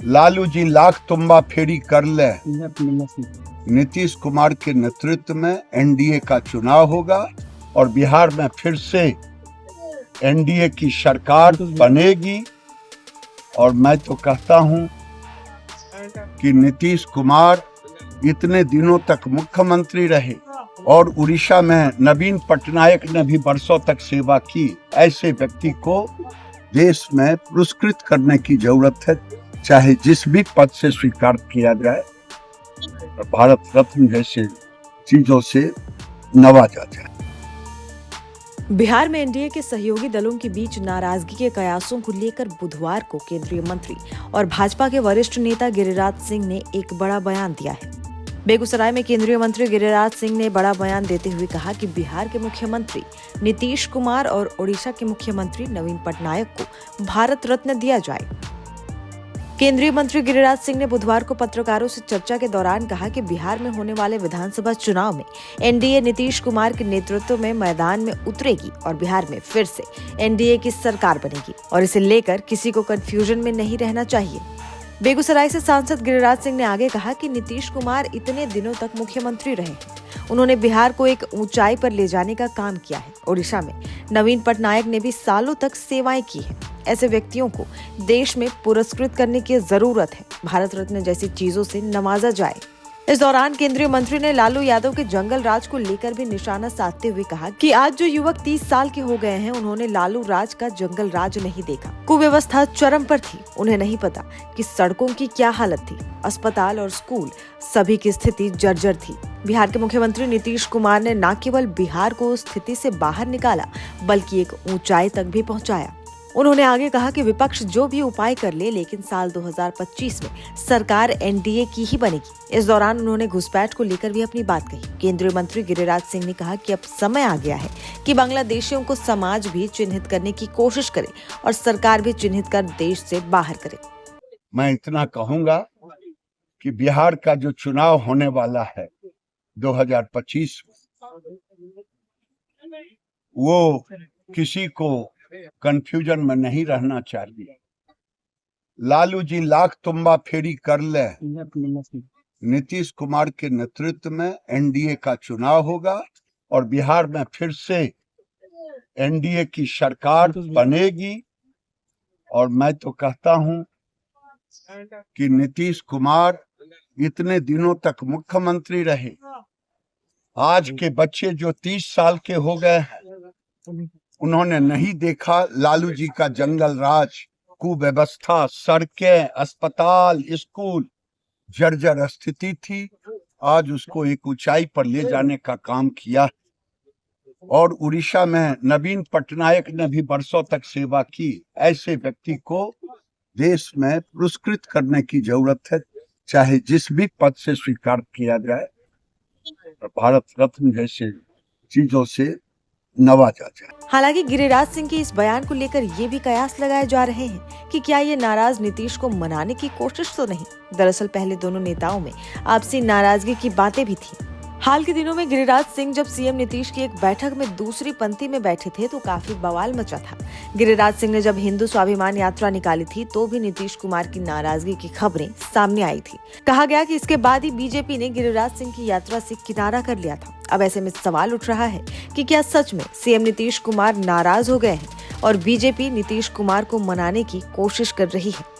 लालू जी लाख तुम्बा फेरी कर ले। नीतीश कुमार के नेतृत्व में एनडीए का चुनाव होगा और बिहार में फिर से एनडीए की सरकार बनेगी। और मैं तो कहता हूं कि नीतीश कुमार इतने दिनों तक मुख्यमंत्री रहे और उड़ीसा में नवीन पटनायक ने भी वर्षों तक सेवा की। ऐसे व्यक्ति को देश में पुरस्कृत करने की जरूरत है, चाहे जिस भी पद से स्वीकार किया जाए, भारत रत्न जैसे चीजों से नवाजा जाए। बिहार में एनडीए के सहयोगी दलों के बीच नाराजगी के कयासों को लेकर बुधवार को केंद्रीय मंत्री और भाजपा के वरिष्ठ नेता गिरिराज सिंह ने एक बड़ा बयान दिया है। बेगूसराय में केंद्रीय मंत्री गिरिराज सिंह ने बड़ा बयान देते हुए कहा कि बिहार के मुख्यमंत्री नीतीश कुमार और ओडिशा के मुख्यमंत्री नवीन पटनायक को भारत रत्न दिया जाए। केंद्रीय मंत्री गिरिराज सिंह ने बुधवार को पत्रकारों से चर्चा के दौरान कहा कि बिहार में होने वाले विधानसभा चुनाव में एनडीए नीतीश कुमार के नेतृत्व में मैदान में उतरेगी और बिहार में फिर से एनडीए की सरकार बनेगी और इसे लेकर किसी को कंफ्यूजन में नहीं रहना चाहिए। बेगूसराय से सांसद गिरिराज सिंह ने आगे कहा कि नीतीश कुमार इतने दिनों तक मुख्यमंत्री रहे हैं। उन्होंने बिहार को एक ऊंचाई पर ले जाने का काम किया है। ओडिशा में नवीन पटनायक ने भी सालों तक सेवाएं की है। ऐसे व्यक्तियों को देश में पुरस्कृत करने की जरूरत है। भारत रत्न जैसी चीजों से नवाजा जाए। इस दौरान केंद्रीय मंत्री ने लालू यादव के जंगल राज को लेकर भी निशाना साधते हुए कहा कि आज जो युवक 30 साल के हो गए हैं, उन्होंने लालू राज का जंगल राज नहीं देखा। कुव्यवस्था चरम पर थी। उन्हें नहीं पता कि सड़कों की क्या हालत थी। अस्पताल और स्कूल सभी की स्थिति जर्जर थी। बिहार के मुख्यमंत्री नीतीश कुमार ने न केवल बिहार को उस स्थिति से बाहर निकाला, बल्कि एक ऊंचाई तक भी पहुंचाया। उन्होंने आगे कहा कि विपक्ष जो भी उपाय कर ले, लेकिन साल 2025 में सरकार एनडीए की ही बनेगी। इस दौरान उन्होंने घुसपैठ को लेकर भी अपनी बात कही। केंद्रीय मंत्री गिरिराज सिंह ने कहा कि अब समय आ गया है कि बांग्लादेशियों को समाज भी चिन्हित करने की कोशिश करे और सरकार भी चिन्हित कर देश से बाहर करे। मैं इतना कहूंगा कि बिहार का जो चुनाव होने वाला है 2025, वो किसी को कंफ्यूजन में नहीं रहना चाहिए। लालू जी लाख तुम्बा फेरी कर ले। नीतीश कुमार के नेतृत्व में एनडीए का चुनाव होगा और बिहार में फिर से एनडीए की सरकार बनेगी। और मैं तो कहता हूं कि नीतीश कुमार इतने दिनों तक मुख्यमंत्री रहे। आज के बच्चे जो 30 साल के हो गए हैं, उन्होंने नहीं देखा लालू जी का जंगल राज। कुव्यवस्था, सड़कें, अस्पताल, स्कूल जर्जर स्थिति थी। आज उसको एक ऊंचाई पर ले जाने का काम किया। और उड़ीसा में नवीन पटनायक ने भी वर्षों तक सेवा की। ऐसे व्यक्ति को देश में पुरस्कृत करने की जरूरत है, चाहे जिस भी पद से स्वीकार किया जाए, भारत रत्न जैसे चीजों से नवाजा जाए। हालांकि गिरिराज सिंह के इस बयान को लेकर ये भी कयास लगाए जा रहे हैं कि क्या ये नाराज नीतीश को मनाने की कोशिश तो नहीं। दरअसल पहले दोनों नेताओं में आपसी नाराजगी की बातें भी थी। हाल के दिनों में गिरिराज सिंह जब सीएम नीतीश की एक बैठक में दूसरी पंक्ति में बैठे थे तो काफी बवाल मचा था। गिरिराज सिंह ने जब हिंदू स्वाभिमान यात्रा निकाली थी तो भी नीतीश कुमार की नाराजगी की खबरें सामने आई थी। कहा गया कि इसके बाद ही बीजेपी ने गिरिराज सिंह की यात्रा से किनारा कर लिया था। अब ऐसे में सवाल उठ रहा है कि क्या सच में सीएम नीतीश कुमार नाराज हो गए हैं और बीजेपी नीतीश कुमार को मनाने की कोशिश कर रही है।